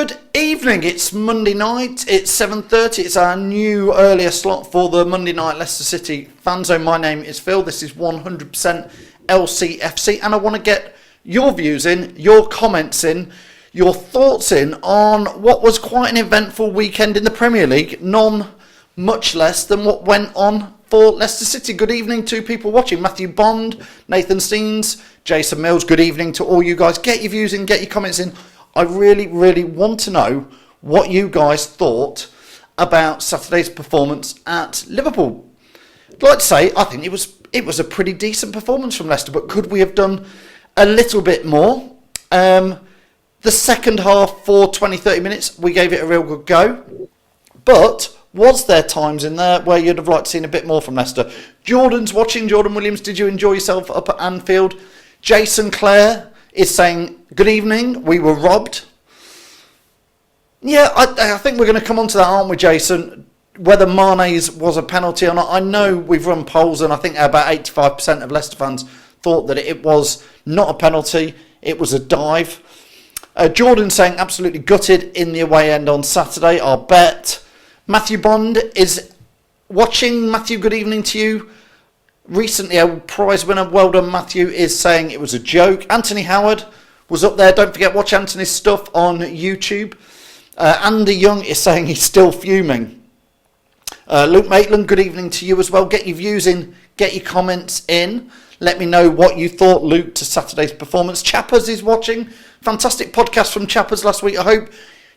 Good evening, it's Monday night, it's 7:30, it's our new earlier slot for the Monday night Leicester City fan zone. My name is Phil, this is 100% LCFC, and I want to get your views in, your comments in, your thoughts in on what was quite an eventful weekend in the Premier League, none much less than what went on for Leicester City. Good evening to people watching, Matthew Bond, Nathan Steens, Jason Mills, good evening to all you guys. Get your views in, get your comments in. I really want to know what you guys thought about Saturday's performance at Liverpool. I'd like to say I think it was a pretty decent performance from Leicester, but could we have done a little bit more? The second half for 20-30 minutes, we gave it a real good go. But was there times in there where you'd have liked to see a bit more from Leicester? Jordan's watching. Jordan Williams, did you enjoy yourself up at Anfield? Jason Clare is saying, good evening, we were robbed. Yeah, I think we're going to come on to that, aren't we, Jason? Whether Mane's was a penalty or not. I know we've run polls and I think about 85% of Leicester fans thought that it was not a penalty, it was a dive. Jordan saying absolutely gutted in the away end on Saturday, I'll bet. Matthew Bond is watching. Matthew, good evening to you. Recently a prize winner, well done Matthew, is saying it was a joke. Anthony Howard was up there, don't forget, watch Anthony's stuff on YouTube. Andy Young is saying he's still fuming. Luke Maitland, good evening to you as well. Get your views in, get your comments in. Let me know what you thought, Luke, to Saturday's performance. Chappers is watching. Fantastic podcast from Chappers last week. I hope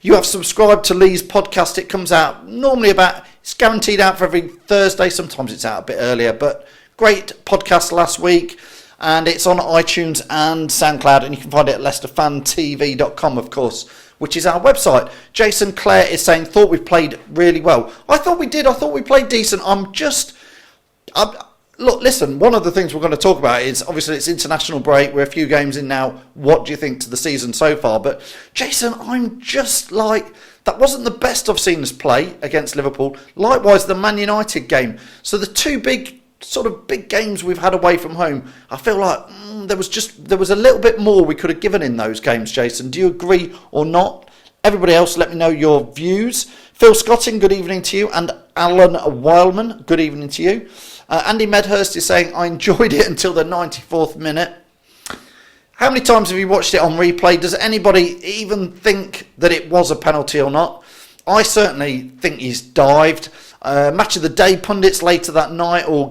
you have subscribed to Lee's podcast. It comes out normally it's guaranteed out for every Thursday. Sometimes it's out a bit earlier, but great podcast last week, and it's on iTunes and SoundCloud, and you can find it at leicesterfantv.com, of course, which is our website. Jason Clare is saying, thought we played really well. I thought we did. I thought we played decent. Look, listen, one of the things we're going to talk about is, obviously, it's international break. We're a few games in now. What do you think to the season so far? But, Jason, I'm just like, that wasn't the best I've seen us play against Liverpool. Likewise, the Man United game. So the two big games we've had away from home, I feel like there was a little bit more we could have given in those games, Jason. Do you agree or not? Everybody else, let me know your views. Phil Scotting, good evening to you. And Alan Wildman, good evening to you. Andy Medhurst is saying, I enjoyed it until the 94th minute. How many times have you watched it on replay? Does anybody even think that it was a penalty or not? I certainly think he's dived. Match of the day pundits later that night all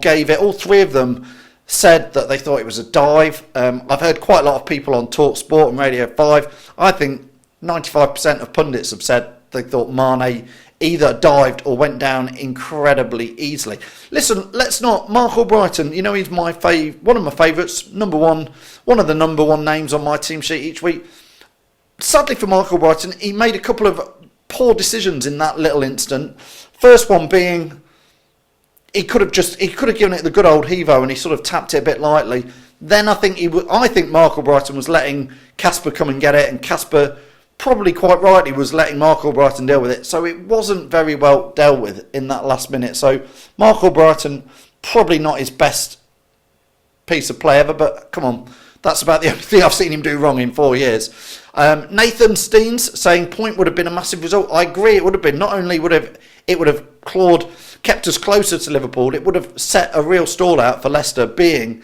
three of them said that they thought it was a dive. I've heard quite a lot of people on Talk Sport and Radio 5. I think 95% of pundits have said they thought Mane either dived or went down incredibly easily. Listen, let's not. Mark Albrighton, you know, he's one of my favourites, one of the number one names on my team sheet each week. Sadly for Mark Albrighton, he made a couple of poor decisions in that little instant. First one being, he could have given it the good old heavo and he sort of tapped it a bit lightly. Then I think Mark Albrighton was letting Casper come and get it, and Casper probably quite rightly was letting Mark Albrighton deal with it. So it wasn't very well dealt with in that last minute. So Mark Albrighton, probably not his best piece of play ever, but come on, that's about the only thing I've seen him do wrong in 4 years. Nathan Steens saying point would have been a massive result. I agree, it would have been. Not only would have kept us closer to Liverpool, it would have set a real stall out for Leicester being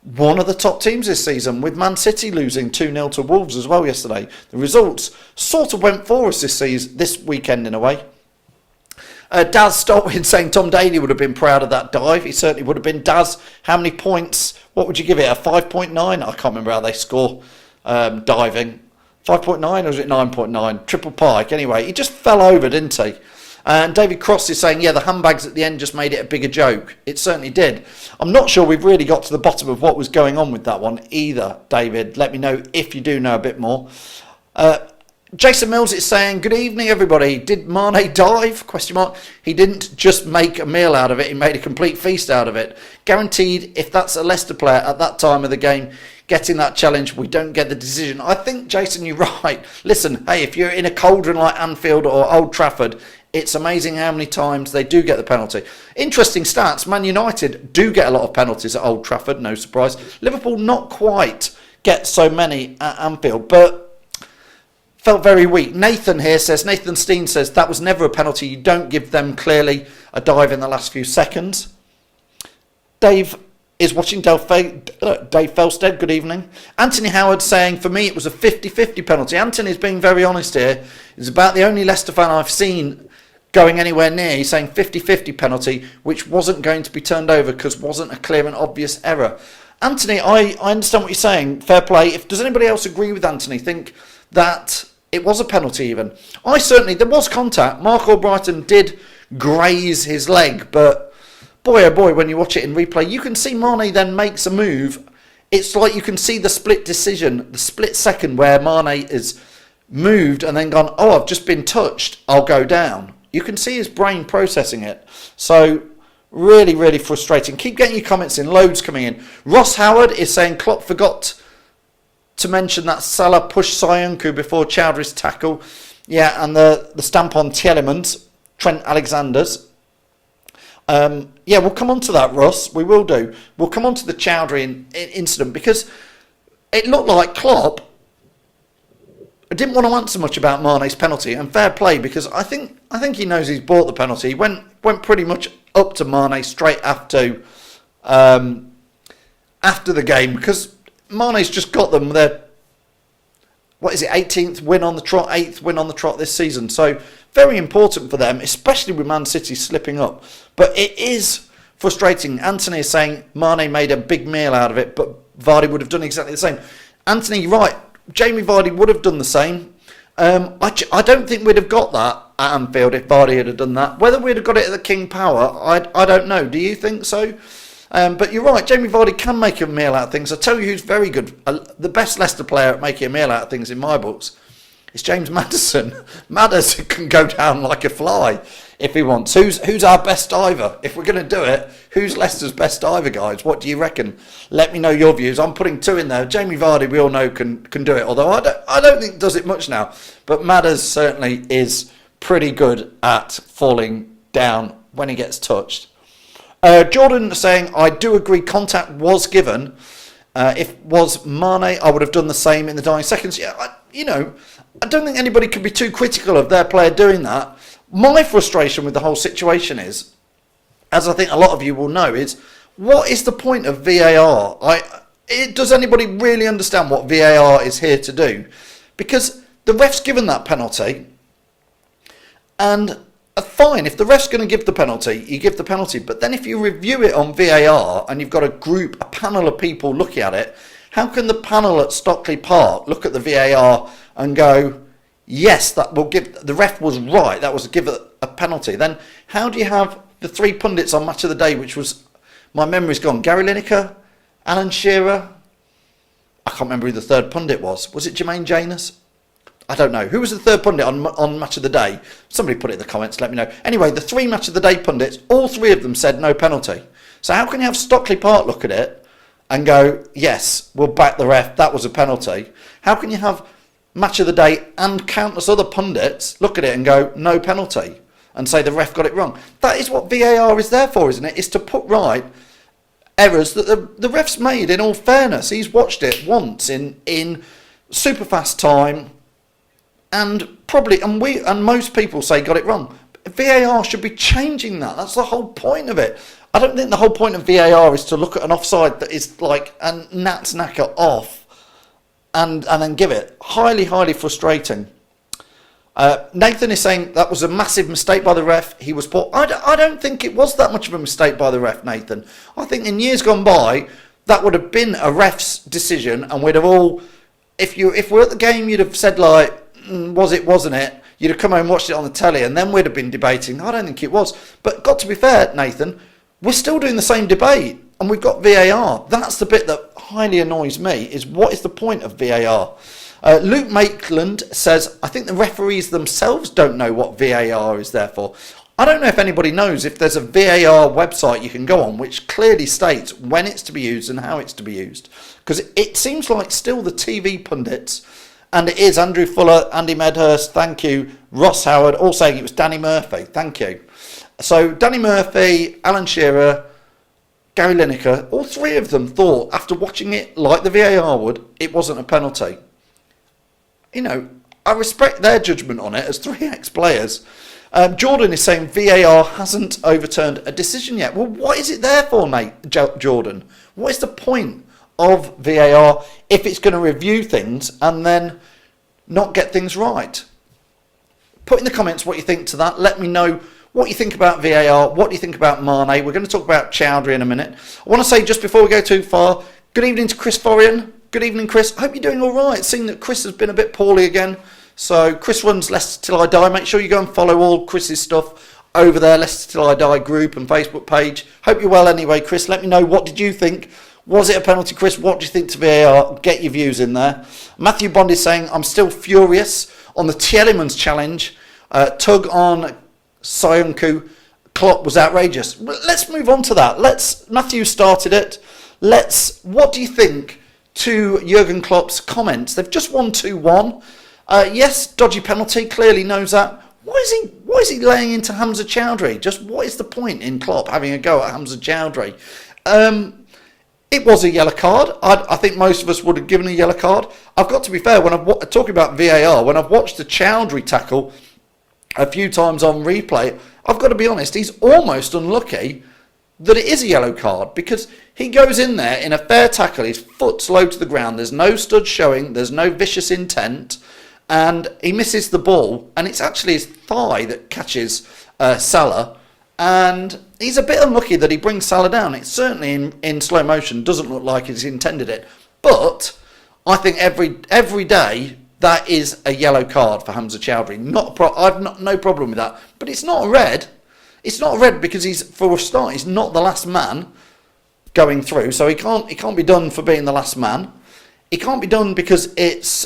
one of the top teams this season, with Man City losing 2-0 to Wolves as well yesterday. The results sort of went for us this weekend in a way. Daz Stolwin saying Tom Daly would have been proud of that dive. He certainly would have been. Daz, how many points? What would you give it? A 5.9? I can't remember how they score diving. 5.9 or was it 9.9? Triple pike. Anyway, he just fell over, didn't he? And David Cross is saying, yeah, the handbags at the end just made it a bigger joke. It certainly did. I'm not sure we've really got to the bottom of what was going on with that one either, David. Let me know if you do know a bit more. Jason Mills is saying, good evening, everybody. Did Mane dive? Question mark. He didn't just make a meal out of it. He made a complete feast out of it. Guaranteed, if that's a Leicester player at that time of the game getting that challenge, we don't get the decision. I think, Jason, you're right. Listen, hey, if you're in a cauldron like Anfield or Old Trafford, it's amazing how many times they do get the penalty. Interesting stats. Man United do get a lot of penalties at Old Trafford, no surprise. Liverpool not quite get so many at Anfield, but felt very weak. Nathan Steen says that was never a penalty. You don't give them clearly a dive in the last few seconds. Dave is watching Dave Felstead, good evening. Anthony Howard saying, for me, it was a 50-50 penalty. Anthony's being very honest here. It's about the only Leicester fan I've seen going anywhere near. He's saying 50-50 penalty, which wasn't going to be turned over because wasn't a clear and obvious error. Anthony, I understand what you're saying. Fair play. Does anybody else agree with Anthony? Think that it was a penalty even? There was contact. Mark Albrighton did graze his leg, but boy, oh boy, when you watch it in replay, you can see Mane then makes a move. It's like you can see the split decision, the split second where Mane is moved and then gone, oh, I've just been touched, I'll go down. You can see his brain processing it. So, really, really frustrating. Keep getting your comments in, loads coming in. Ross Howard is saying Klopp forgot to mention that Salah pushed Soyuncu before Choudhury's tackle. Yeah, and the stamp on Tielemans, Trent Alexander's. We'll come on to that, Russ. We will do. We'll come on to the Choudhury incident because it looked like Klopp didn't want to answer much about Mane's penalty, and fair play because I think he knows he's bought the penalty. He went pretty much up to Mane straight after the game because Mane's just got them their 8th win on the trot this season. So very important for them, especially with Man City slipping up. But it is frustrating. Anthony is saying Mane made a big meal out of it, but Vardy would have done exactly the same. Anthony, you're right. Jamie Vardy would have done the same. I don't think we'd have got that at Anfield if Vardy had done that. Whether we'd have got it at the King Power, I don't know. Do you think so? But you're right, Jamie Vardy can make a meal out of things. I'll tell you who's very good. The best Leicester player at making a meal out of things in my books is James Maddison. Maddison can go down like a fly if he wants. Who's our best diver? If we're going to do it, who's Leicester's best diver, guys? What do you reckon? Let me know your views. I'm putting 2 in there. Jamie Vardy, we all know, can do it. Although I don't think does it much now. But Madders certainly is pretty good at falling down when he gets touched. Jordan saying, I do agree contact was given. If it was Mane, I would have done the same in the dying seconds. Yeah, I don't think anybody can be too critical of their player doing that. My frustration with the whole situation is, as I think a lot of you will know, is what is the point of VAR? Does anybody really understand what VAR is here to do? Because the ref's given that penalty, and fine, if the ref's going to give the penalty, you give the penalty. But then if you review it on VAR and you've got a panel of people looking at it, how can the panel at Stockley Park look at the VAR and go, yes, that will give, the ref was right, that was give a penalty. Then how do you have the 3 pundits on Match of the Day, which was, my memory's gone, Gary Lineker, Alan Shearer, I can't remember who the third pundit was. Was it Jermaine Janus? I don't know. Who was the third pundit on Match of the Day? Somebody put it in the comments, let me know. Anyway, the 3 Match of the Day pundits, all 3 of them said no penalty. So how can you have Stockley Park look at it and go, yes, we'll back the ref, that was a penalty? How can you have Match of the Day and countless other pundits look at it and go, no penalty, and say the ref got it wrong? That is what VAR is there for, isn't it? Is to put right errors that the ref's made, in all fairness. He's watched it once in super fast time, and most people say got it wrong. VAR should be changing that. That's the whole point of it. I don't think the whole point of VAR is to look at an offside that is like a gnat's knacker off and then give it. Highly, highly frustrating. Nathan is saying that was a massive mistake by the ref. He was poor. I don't think it was that much of a mistake by the ref, Nathan. I think in years gone by, that would have been a ref's decision, and we'd have all, if we're at the game, you'd have said like, was it, wasn't it? You'd have come home and watched it on the telly, and then we'd have been debating. I don't think it was. But got to be fair, Nathan, we're still doing the same debate, and we've got VAR. That's the bit that highly annoys me, is what is the point of VAR? Luke Maitland says, I think the referees themselves don't know what VAR is there for. I don't know if anybody knows if there's a VAR website you can go on which clearly states when it's to be used and how it's to be used. Because it seems like still the TV pundits, and it is Andrew Fuller, Andy Medhurst, thank you, Ross Howard, all saying it was Danny Murphy, thank you. So Danny Murphy, Alan Shearer, Gary Lineker, all 3 of them thought, after watching it like the VAR would, it wasn't a penalty. You know, I respect their judgment on it as three ex-players. Jordan is saying VAR hasn't overturned a decision yet. Well, what is it there for, Jordan? What is the point of VAR if it's going to review things and then not get things right? Put in the comments what you think to that. Let me know what you think about VAR. What do you think about Mane? We're going to talk about Choudhury in a minute. I want to say, just before we go too far, good evening to Chris Forian. Good evening, Chris. I hope you're doing all right. Seeing that Chris has been a bit poorly again. So Chris runs Leicester Till I Die. Make sure you go and follow all Chris's stuff over there, Leicester Till I Die group and Facebook page. Hope you're well anyway, Chris. Let me know, what did you think? Was it a penalty, Chris? What do you think to VAR? Get your views in there. Matthew Bond is saying, I'm still furious on the Tielemans challenge. Tug on Sayuncu. Klopp was outrageous. Let's move on to that. Matthew started it. What do you think to Jurgen Klopp's comments? They've just won 2-1. Yes, dodgy penalty, clearly knows that. Why is he laying into Hamza Choudhury? Just what is the point in Klopp having a go at Hamza Choudhury? It was a yellow card. I think most of us would have given a yellow card. I've got to be fair, when I'm talking about VAR, when I've watched the Choudhury tackle a few times on replay, I've got to be honest, he's almost unlucky that it is a yellow card, because he goes in there in a fair tackle, his foot's low to the ground, there's no stud showing, there's no vicious intent, and he misses the ball, and it's actually his thigh that catches Salah, and he's a bit unlucky that he brings Salah down. It certainly in slow motion doesn't look like he's intended it, but I think every day that is a yellow card for Hamza Choudhury. I've no problem with that, but it's not a red. It's not a red because for a start, he's not the last man going through, so he can't be done for being the last man. He can't be done because it's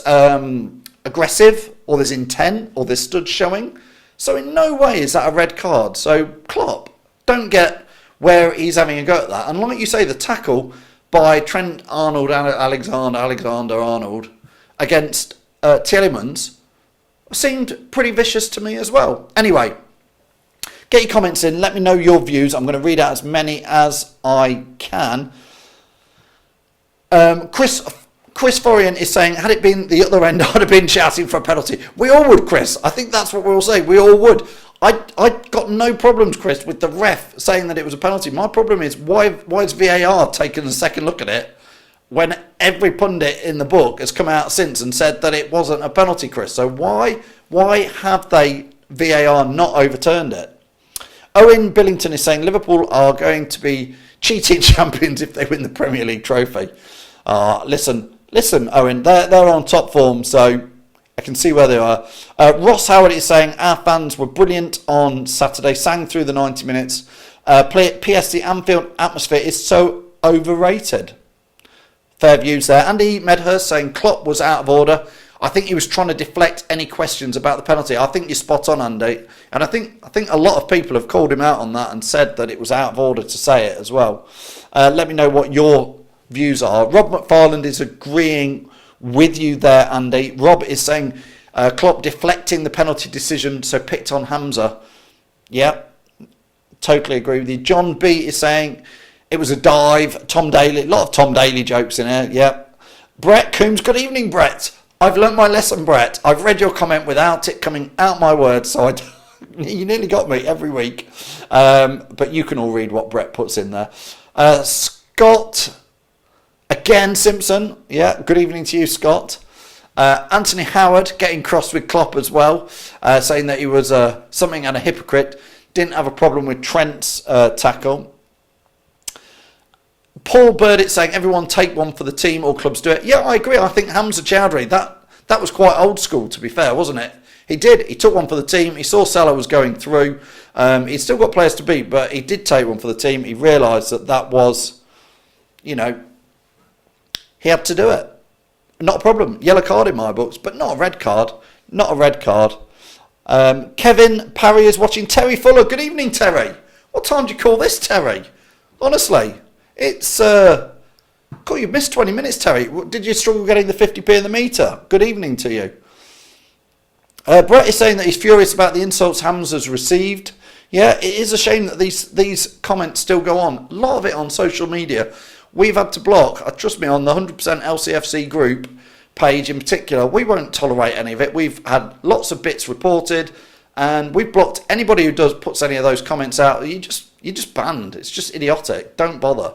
aggressive, or there's intent, or there's stud showing. So in no way is that a red card. So Klopp, don't get where he's having a go at that. And like you say, the tackle by Trent Alexander-Arnold against Tielemans seemed pretty vicious to me as well. Anyway, get your comments in. Let me know your views. I'm going to read out as many as I can. Chris Forian is saying, had it been the other end, I'd have been shouting for a penalty. We all would, Chris. I think that's what we're all saying. We all would. I got no problems, Chris, with the ref saying that it was a penalty. My problem is, why has VAR taken a second look at it when every pundit in the book has come out since and said that it wasn't a penalty, Chris? So why have VAR not overturned it? Owen Billington is saying, Liverpool are going to be cheating champions if they win the Premier League trophy. Listen, Owen, they're on top form, so I can see where they are. Ross Howard is saying, our fans were brilliant on Saturday, sang through the 90 minutes. PS, the Anfield atmosphere is so overrated. Fair views there. Andy Medhurst saying, Klopp was out of order. I think he was trying to deflect any questions about the penalty. I think you're spot on, Andy. And I think a lot of people have called him out on that and said that it was out of order to say it as well. Let me know what your views are. Rob McFarland is agreeing with you there, Andy. Rob is saying Klopp deflecting the penalty decision, so picked on Hamza. Yeah, totally agree with you. John B is saying it was a dive. Tom Daly, a lot of Tom Daly jokes in here. Yeah. Brett Coombs, good evening, Brett. I've learnt my lesson, Brett. I've read your comment without it coming out my words, so you nearly got me every week. But you can all read what Brett puts in there. Scott again, Simpson. Yeah, good evening to you, Scott. Anthony Howard getting cross with Klopp as well, saying that he was something and a hypocrite. Didn't have a problem with Trent's tackle. Paul Burdett saying everyone take one for the team, all clubs do it. Yeah, I agree. I think Hamza Choudhury, that was quite old school, to be fair, wasn't it? He took one for the team. He saw Salah was going through. He's still got players to beat, but he did take one for the team. He realised that was, he had to do it. Not a problem. Yellow card in my books, but not a red card. Not a red card. Kevin Parry is watching. Terry Fuller. Good evening, Terry. What time do you call this, Terry? Honestly, it's... Cool, you've missed 20 minutes, Terry. Did you struggle getting the 50p in the meter? Good evening to you. Brett is saying that he's furious about the insults Hamza's received. Yeah, it is a shame that these comments still go on. A lot of it on social media. We've had to block, trust me, on the 100% LCFC group, page in particular, we won't tolerate any of it. We've had lots of bits reported, and we've blocked anybody who puts any of those comments out. You're just banned. It's just idiotic. Don't bother.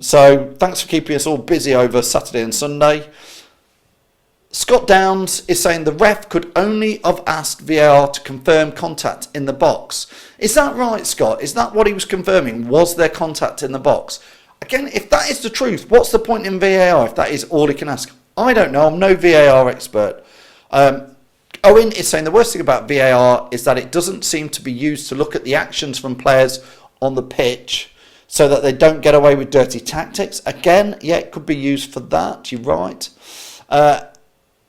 So thanks for keeping us all busy over Saturday and Sunday. Scott Downs is saying the ref could only have asked VAR to confirm contact in the box. Is that right, Scott? Is that what he was confirming? Was there contact in the box? Again, if that is the truth, what's the point in VAR if that is all he can ask? I don't know. I'm no VAR expert. Owen is saying the worst thing about VAR is that it doesn't seem to be used to look at the actions from players on the pitch so that they don't get away with dirty tactics. Again, yeah, it could be used for that. You're right.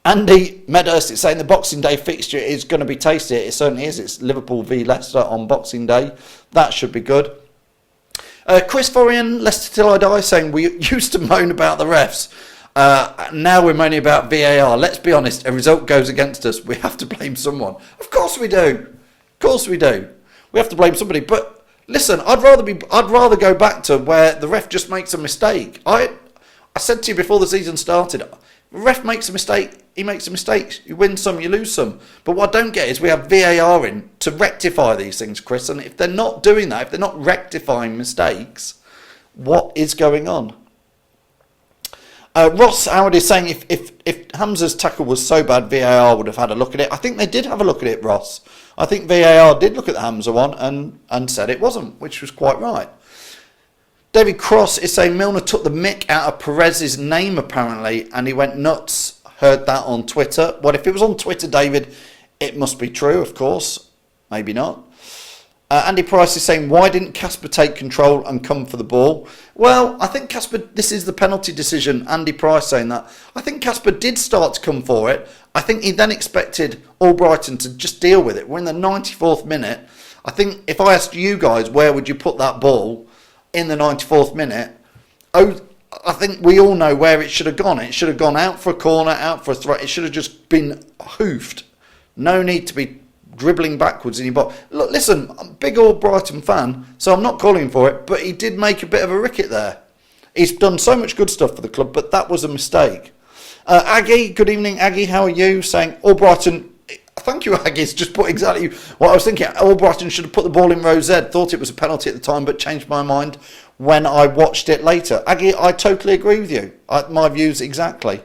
Andy Medhurst is saying the Boxing Day fixture is going to be tasty. It certainly is. It's Liverpool v Leicester on Boxing Day. That should be good. Chris Forian, Leicester Till I Die, saying we used to moan about the refs. Now we're moaning about VAR. Let's be honest, a result goes against us. We have to blame someone. Of course we do. Of course we do. We have to blame somebody. But listen, I'd rather go back to where the ref just makes a mistake. I said to you before the season started, the ref makes a mistake, he makes a mistake. You win some, you lose some. But what I don't get is we have VAR in to rectify these things, Chris. And if they're not doing that, if they're not rectifying mistakes, what is going on? Ross Howard is saying if Hamza's tackle was so bad, VAR would have had a look at it. I think they did have a look at it, Ross. I think VAR did look at the Hamza one and said it wasn't, which was quite right. David Cross is saying Milner took the mick out of Perez's name apparently and he went nuts. Heard that on Twitter. Well, if it was on Twitter, David, it must be true, of course. Maybe not. Andy Price is saying, why didn't Casper take control and come for the ball? Well, I think Casper, this is the penalty decision, Andy Price saying that. I think Casper did start to come for it. I think he then expected Albrighton to just deal with it. We're in the 94th minute. I think if I asked you guys, where would you put that ball in the 94th minute? Oh, I think we all know where it should have gone. It should have gone out for a corner, out for a throw. It should have just been hoofed. No need to be dribbling backwards in your box. Look, listen, I'm a big Albrighton fan, so I'm not calling for it, but he did make a bit of a ricket there. He's done so much good stuff for the club, but that was a mistake. Aggie, good evening, Aggie, how are you? Saying Albrighton, thank you, Aggie, it's just put exactly what I was thinking. Albrighton should have put the ball in row Z, thought it was a penalty at the time, but changed my mind when I watched it later. Aggie, I totally agree with you. My views exactly.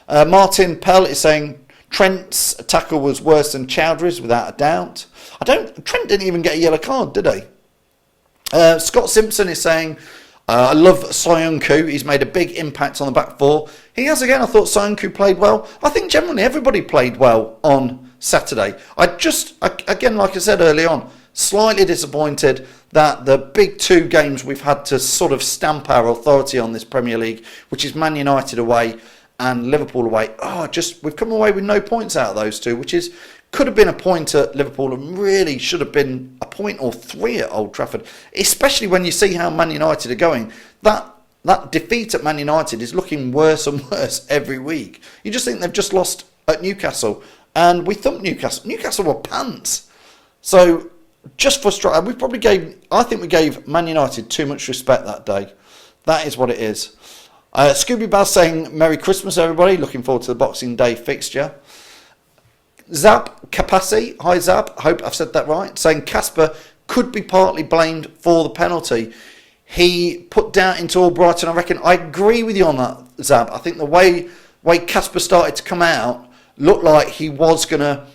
Martin Pell is saying Trent's tackle was worse than Choudhury's, without a doubt. Trent didn't even get a yellow card, did he? Scott Simpson is saying, I love Soyuncu. He's made a big impact on the back four. He has again. I thought Soyuncu played well. I think generally everybody played well on Saturday. Again, like I said early on, slightly disappointed that the big two games we've had to sort of stamp our authority on this Premier League, which is Man United away and Liverpool away. We've come away with no points out of those two, which could have been a point at Liverpool and really should have been a point or three at Old Trafford, especially when you see how Man United are going. That defeat at Man United is looking worse and worse every week. You just think they've just lost at Newcastle, and we thumped Newcastle. Newcastle were pants. So just frustrated. I think we gave Man United too much respect that day. That is what it is. Scooby Bass saying Merry Christmas everybody, looking forward to the Boxing Day fixture. Zap Kapasi, hi Zap, hope I've said that right, saying Casper could be partly blamed for the penalty. He put doubt into Albrighton, I reckon. I agree with you on that, Zap. I think the way Casper started to come out looked like he was going to...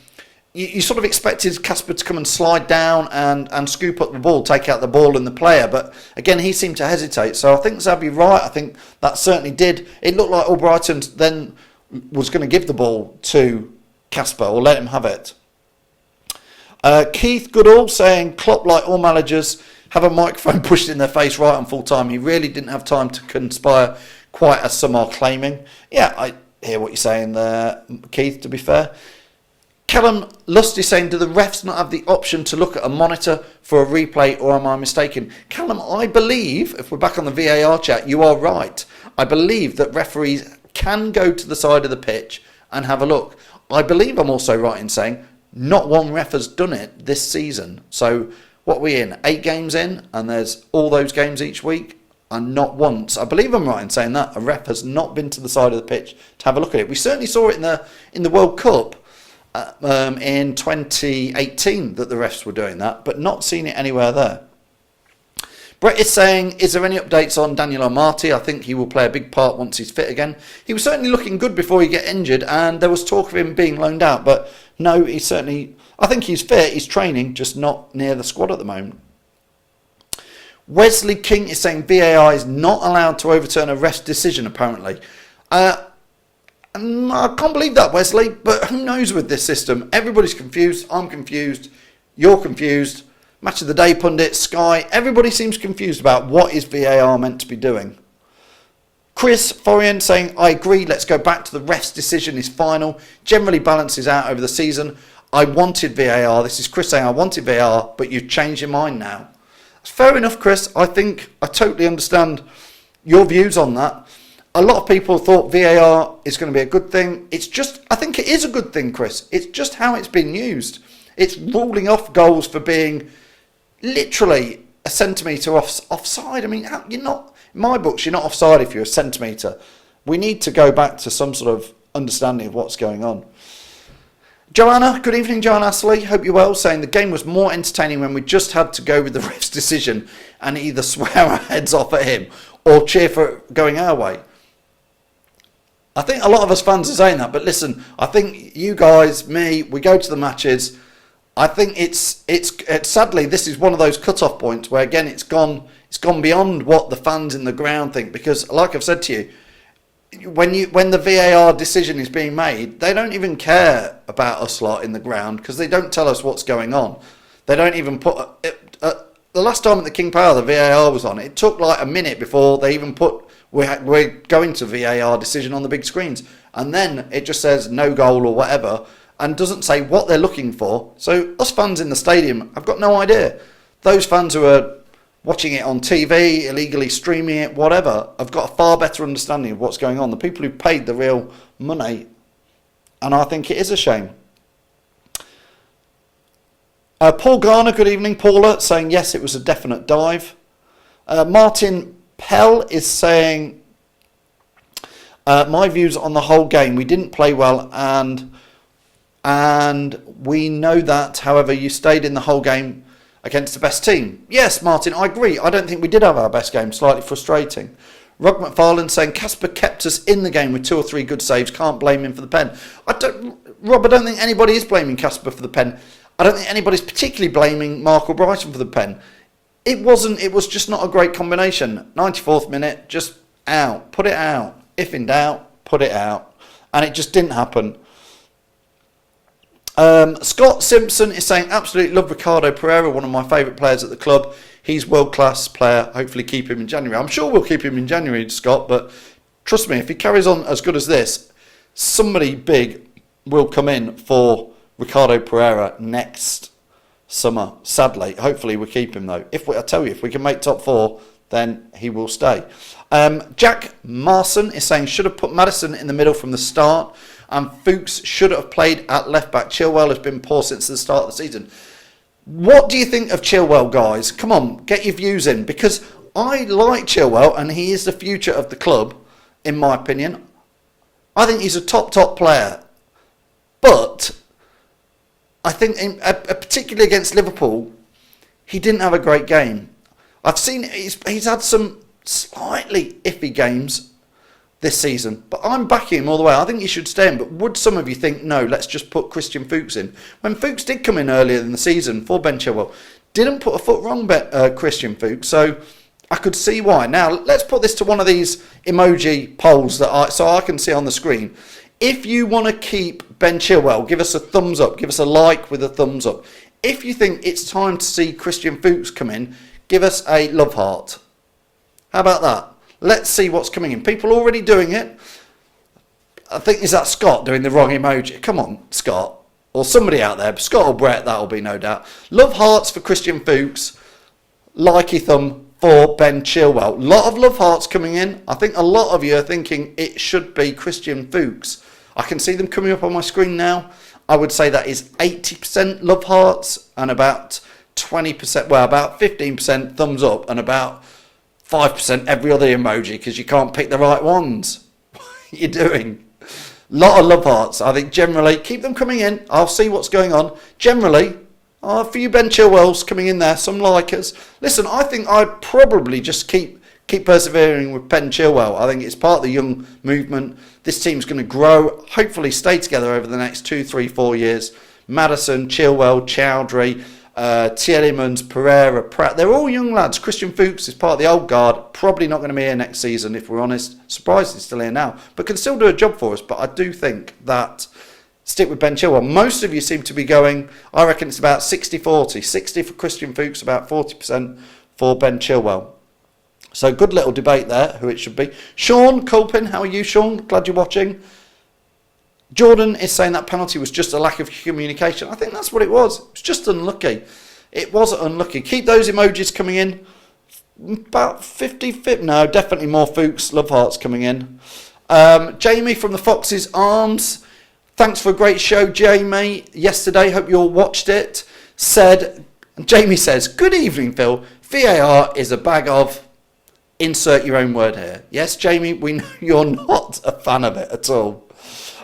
You sort of expected Casper to come and slide down and scoop up the ball, take out the ball and the player. But again, he seemed to hesitate. So I think Zab, you're right. I think that certainly did. It looked like Albrighton then was going to give the ball to Casper or let him have it. Keith Goodall saying Klopp, like all managers, have a microphone pushed in their face right on full time. He really didn't have time to conspire quite as some are claiming. Yeah, I hear what you're saying there, Keith, to be fair. Callum Lusty saying, do the refs not have the option to look at a monitor for a replay, or am I mistaken? Callum, I believe, if we're back on the VAR chat, you are right. I believe that referees can go to the side of the pitch and have a look. I believe I'm also right in saying not one ref has done it this season. So what are we in? 8 games in, and there's all those games each week? And not once, I believe I'm right in saying that, a ref has not been to the side of the pitch to have a look at it. We certainly saw it in the World Cup in 2018 that the refs were doing that, but not seen it anywhere there. Brett is saying, is there any updates on Daniel Amati? I think he will play a big part once he's fit again. He was certainly looking good before he got injured, and there was talk of him being loaned out. But no, I think he's fit, he's training, just not near the squad at the moment. Wesley King is saying VAR is not allowed to overturn a ref's decision, apparently. I can't believe that, Wesley, but who knows with this system? Everybody's confused, I'm confused, you're confused. Match of the Day pundit, Sky, everybody seems confused about what is VAR meant to be doing. Chris Forian saying, I agree, let's go back to the ref's decision is final, generally balances out over the season. I wanted VAR, this is Chris saying, I wanted VAR, but you've changed your mind now. Fair enough, Chris, I think I totally understand your views on that. A lot of people thought VAR is going to be a good thing. I think it is a good thing, Chris. It's just how it's been used. It's ruling off goals for being literally a centimetre offside. I mean, you're not, in my books, you're not offside if you're a centimetre. We need to go back to some sort of understanding of what's going on. Joanna, good evening, Joanna Astley. Hope you're well. Saying the game was more entertaining when we just had to go with the ref's decision and either swear our heads off at him or cheer for it going our way. I think a lot of us fans are saying that, but listen, I think you guys, me, we go to the matches. I think it's sadly this is one of those cut-off points where again it's gone beyond what the fans in the ground think, because like I've said to you, when the VAR decision is being made, they don't even care about us lot in the ground because they don't tell us what's going on. They don't even put the last time at the King Power the VAR was on, it took like a minute before they even put we're going to VAR decision on the big screens, and then it just says no goal or whatever and doesn't say what they're looking for. So us fans in the stadium, I've got no idea. Those fans who are watching it on TV, illegally streaming it, whatever, have got a far better understanding of what's going on. The people who paid the real money, and I think it is a shame. Paul Garner, good evening. Paula saying yes, it was a definite dive. Martin Pell is saying my views on the whole game. We didn't play well, and we know that. However, you stayed in the whole game against the best team. Yes, Martin, I agree. I don't think we did have our best game. Slightly frustrating. Rog McFarlane saying Casper kept us in the game with 2 or 3 good saves. Can't blame him for the pen. Rob, I don't think anybody is blaming Casper for the pen. I don't think anybody's particularly blaming Mark or Brighton for the pen. It was just not a great combination. 94th minute, just out. Put it out. If in doubt, put it out. And it just didn't happen. Scott Simpson is saying, absolutely love Ricardo Pereira, one of my favourite players at the club. He's world-class player. Hopefully keep him in January. I'm sure we'll keep him in January, Scott, but trust me, if he carries on as good as this, somebody big will come in for Ricardo Pereira next summer. Sadly, hopefully we'll keep him though. I tell you, if we can make top 4, then he will stay. Jack Marson is saying, should have put Maddison in the middle from the start. And Fuchs should have played at left back. Chilwell has been poor since the start of the season. What do you think of Chilwell, guys? Come on, get your views in. Because I like Chilwell and he is the future of the club, in my opinion. I think he's a top player. But I think, particularly against Liverpool, he didn't have a great game. I've seen he's had some slightly iffy games this season, but I'm backing him all the way. I think he should stay in, but would some of you think, no, let's just put Christian Fuchs in? When Fuchs did come in earlier in the season for Ben Chilwell, didn't put a foot wrong, Christian Fuchs, so I could see why. Now, let's put this to one of these emoji polls so I can see on the screen. If you want to keep Ben Chilwell, give us a thumbs up, give us a like with a thumbs up. If you think it's time to see Christian Fuchs come in, give us a love heart. How about that? Let's see what's coming in. People already doing it. I think, is that Scott doing the wrong emoji? Come on, Scott. Or somebody out there. Scott or Brett, that'll be no doubt. Love hearts for Christian Fuchs. Likey thumb for Ben Chilwell. A lot of love hearts coming in. I think a lot of you are thinking it should be Christian Fuchs. I can see them coming up on my screen now. I would say that is 80% love hearts and about 20%, well, about 15% thumbs up and about 5% every other emoji because you can't pick the right ones. What are you doing? Lot of love hearts. I think generally, keep them coming in. I'll see what's going on. Generally, a few Ben Chilwells coming in there, some likers. Listen, I think I'd probably just keep persevering with Ben Chilwell. I think it's part of the young movement. This team's going to grow, hopefully stay together over the next 2, 3, 4 years. Maddison, Chilwell, Choudhury, Tielemans, Pereira, Pratt, they're all young lads. Christian Fuchs is part of the old guard, probably not going to be here next season if we're honest. Surprised he's still here now, but can still do a job for us. But I do think that stick with Ben Chilwell. Most of you seem to be going, I reckon it's about 60-40. 60 for Christian Fuchs, about 40% for Ben Chilwell. So good little debate there, who it should be. Sean Colpin, how are you, Sean? Glad you're watching. Jordan is saying that penalty was just a lack of communication. I think that's what it was. It was just unlucky. It was unlucky. Keep those emojis coming in. About 50, no, definitely more Fuchs. Love hearts coming in. Jamie from the Fox's Arms. Thanks for a great show, Jamie. Yesterday, hope you all watched it. Jamie says, good evening, Phil. VAR is a bag of... Insert your own word here. Yes, Jamie, we know you're not a fan of it at all.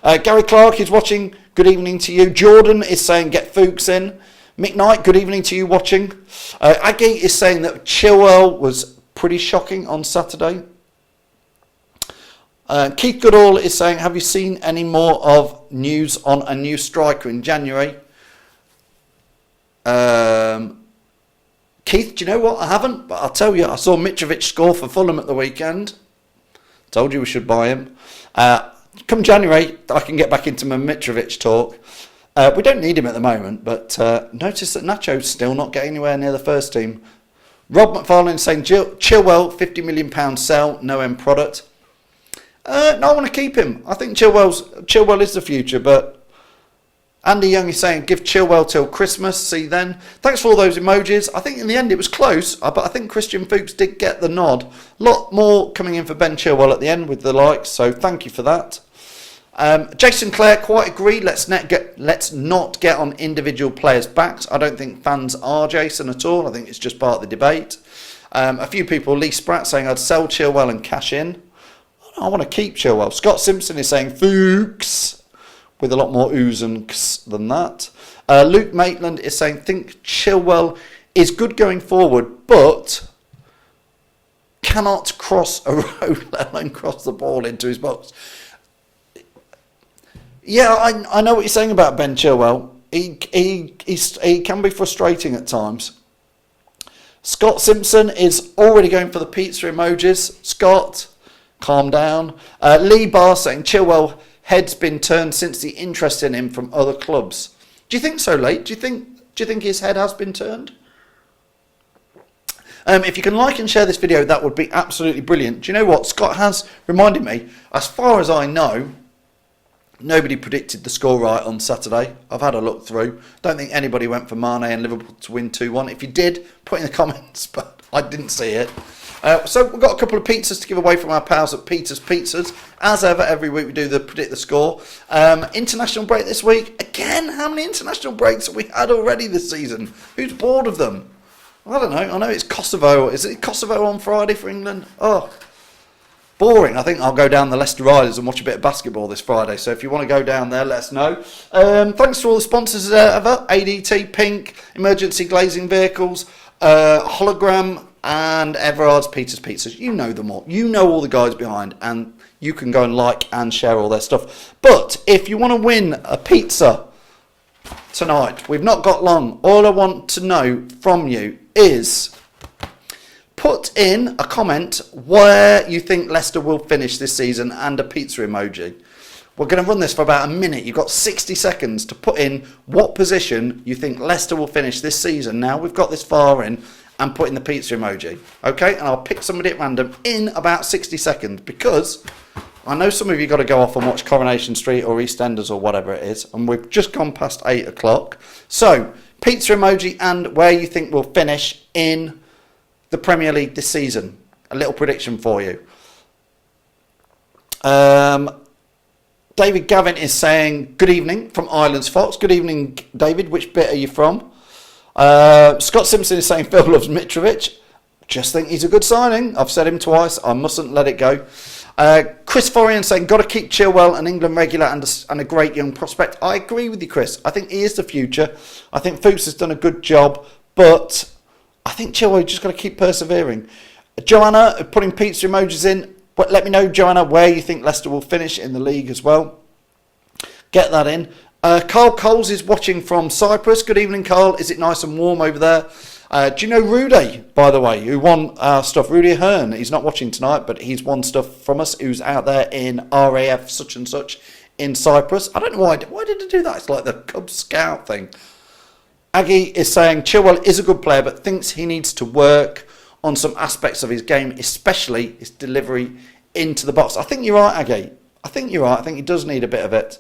Gary Clark is watching. Good evening to you. Jordan is saying get Fuchs in. Mick Knight, good evening to you watching. Aggie is saying that Chilwell was pretty shocking on Saturday. Keith Goodall is saying, have you seen any more of news on a new striker in January? Keith, do you know what? I haven't, but I'll tell you, I saw Mitrovic score for Fulham at the weekend. Told you we should buy him. Come January, I can get back into my Mitrovic talk. We don't need him at the moment, but notice that Nacho's still not getting anywhere near the first team. Rob McFarlane saying Chilwell, £50 million sell, no end product. No, I want to keep him. I think Chilwell is the future, but Andy Young is saying give Chilwell till Christmas, see then. Thanks for all those emojis. I think in the end it was close, but I think Christian Fuchs did get the nod. A lot more coming in for Ben Chilwell at the end with the likes, so thank you for that. Jason Clare, quite agree. Let's not get on individual players' backs. I don't think fans are, Jason, at all. I think it's just part of the debate. A few people, Lee Spratt, saying I'd sell Chilwell and cash in. I want to keep Chilwell. Scott Simpson is saying Fuchs, with a lot more oohs and ks than that. Luke Maitland is saying think Chilwell is good going forward, but cannot cross a road, let alone cross the ball into his box. Yeah, I know what you're saying about Ben Chilwell. He can be frustrating at times. Scott Simpson is already going for the pizza emojis. Scott, calm down. Lee Barr saying Chilwell head's been turned since the interest in him from other clubs. Do you think so, Lee? Do you think his head has been turned? If you can like and share this video, that would be absolutely brilliant. Do you know what? Scott has reminded me, as far as I know, nobody predicted the score right on Saturday. I've had a look through. Don't think anybody went for Mane and Liverpool to win 2-1. If you did, put in the comments, but I didn't see it. So we've got a couple of pizzas to give away from our pals at Peter's Pizzas. As ever, every week we do the predict the score. International break this week. Again, how many international breaks have we had already this season? Who's bored of them? I don't know. I know it's Kosovo. Is it Kosovo on Friday for England? Oh, boring. I think I'll go down the Leicester Riders and watch a bit of basketball this Friday. So if you want to go down there, let us know. Thanks to all the sponsors as ever. ADT, Pink, Emergency Glazing Vehicles, Hologram, and Everard's Peter's Pizzas. You know them all. You know all the guys behind, and you can go and like and share all their stuff. But if you want to win a pizza tonight, we've not got long. All I want to know from you is put in a comment where you think Leicester will finish this season and a pizza emoji. We're going to run this for about a minute. You've got 60 seconds to put in what position you think Leicester will finish this season. Now we've got this far in, and put in the pizza emoji. Okay, and I'll pick somebody at random in about 60 seconds because I know some of you got to go off and watch Coronation Street or EastEnders or whatever it is, and we've just gone past 8 o'clock. So, pizza emoji and where you think we'll finish in the Premier League this season. A little prediction for you. David Gavin is saying, good evening from Islands Fox. Good evening, David. Which bit are you from? Scott Simpson is saying Phil loves Mitrovic. just think he's a good signing. I've said him twice. I mustn't let it go. Chris Forian saying, got to keep Chilwell an England regular and a great young prospect. I agree with you, Chris. I think he is the future. I think Fuchs has done a good job, but I think Chilwell just got to keep persevering. Joanna putting pizza emojis in. But let me know, Joanna, where you think Leicester will finish in the league as well. Get that in. Carl Coles is watching from Cyprus. Good evening, Carl. Is it nice and warm over there? Do you know Rudy, by the way, who won our stuff? Rudy Hearn. He's not watching tonight, but he's won stuff from us, who's out there in RAF such and such in Cyprus. I don't know why. Why did he do that? It's like the Cub Scout thing. Aggie is saying Chilwell is a good player, but thinks he needs to work on some aspects of his game, especially his delivery into the box. I think you're right, Aggie. I think you're right. I think he does need a bit of it.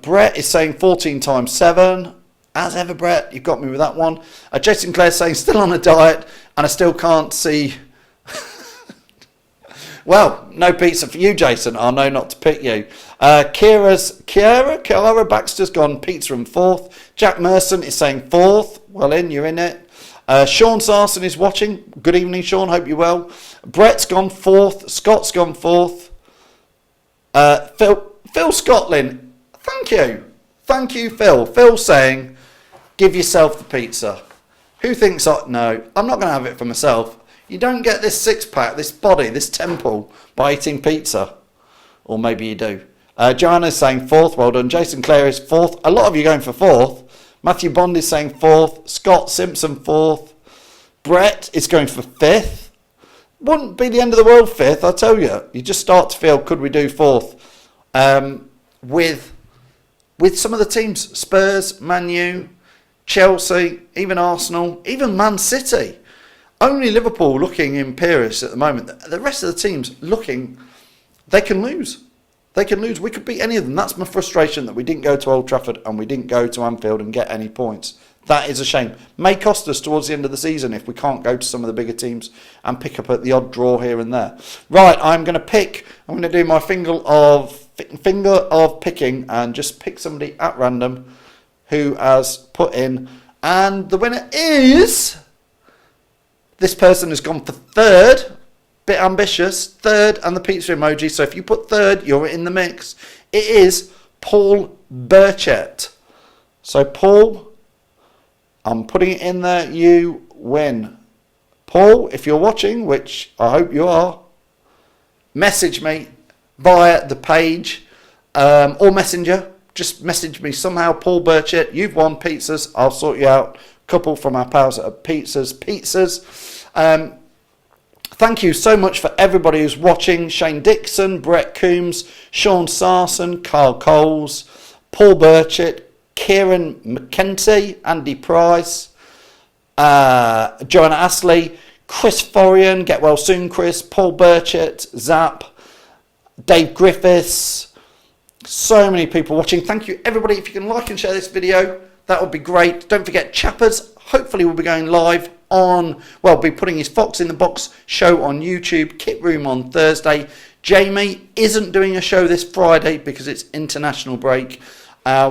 Brett is saying 14 times 7. As ever, Brett, you've got me with that one. Jason Clare saying still on a diet and I still can't see. Well, no pizza for you, Jason. I know not to pick you. Kiara Baxter's gone pizza and 4th. Jack Merson is saying 4th. Well in, you're in it. Sean Sarson is watching. Good evening, Sean. Hope you're well. Brett's gone 4th. Scott's gone 4th. Phil Scotland, thank you. Thank you, Phil. Phil saying, give yourself the pizza. Who thinks, no, I'm not going to have it for myself. You don't get this six-pack, this body, this temple by eating pizza. Or maybe you do. Joanna's saying 4th. Well done. Jason Clare is 4th. A lot of you going for 4th. Matthew Bond is saying 4th. Scott Simpson 4th. Brett is going for 5th. Wouldn't be the end of the world 5th, I tell you. You just start to feel, could we do 4th? With some of the teams, Spurs, Man U, Chelsea, even Arsenal, even Man City. Only Liverpool looking imperious at the moment. The rest of the teams looking, they can lose. They can lose. We could beat any of them. That's my frustration, that we didn't go to Old Trafford and we didn't go to Anfield and get any points. That is a shame. May cost us towards the end of the season if we can't go to some of the bigger teams and pick up at the odd draw here and there. Right, I'm going to do my finger of picking and just pick somebody at random who has put in. And the winner is... This person has gone for 3rd. Bit ambitious. 3rd and the pizza emoji. So if you put 3rd, you're in the mix. It is Paul Burchett. So Paul, I'm putting it in there. You win. Paul, if you're watching, which I hope you are, message me via the page or Messenger. Just message me somehow. Paul Burchett, you've won pizzas. I'll sort you out. Couple from our pals at Pizzas. Thank you so much for everybody who's watching. Shane Dixon, Brett Coombs, Sean Sarson, Carl Coles, Paul Burchett, Kieran McKenty, Andy Price, Joanna Astley, Chris Forian, get well soon Chris, Paul Burchett, Zap, Dave Griffiths, so many people watching. Thank you everybody. If you can like and share this video, that would be great. Don't forget Chappers, hopefully we'll be going live on, well, be putting his Fox in the Box show on YouTube, Kit Room on Thursday. Jamie isn't doing a show this Friday because it's international break. I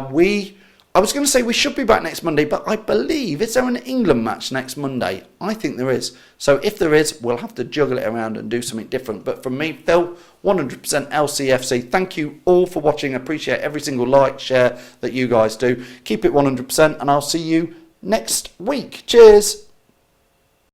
was going to say we should be back next Monday, but I believe, is there an England match next Monday? I think there is. So if there is, we'll have to juggle it around and do something different. But from me, Phil, 100% LCFC. Thank you all for watching. I appreciate every single like, share that you guys do. Keep it 100%, and I'll see you next week. Cheers.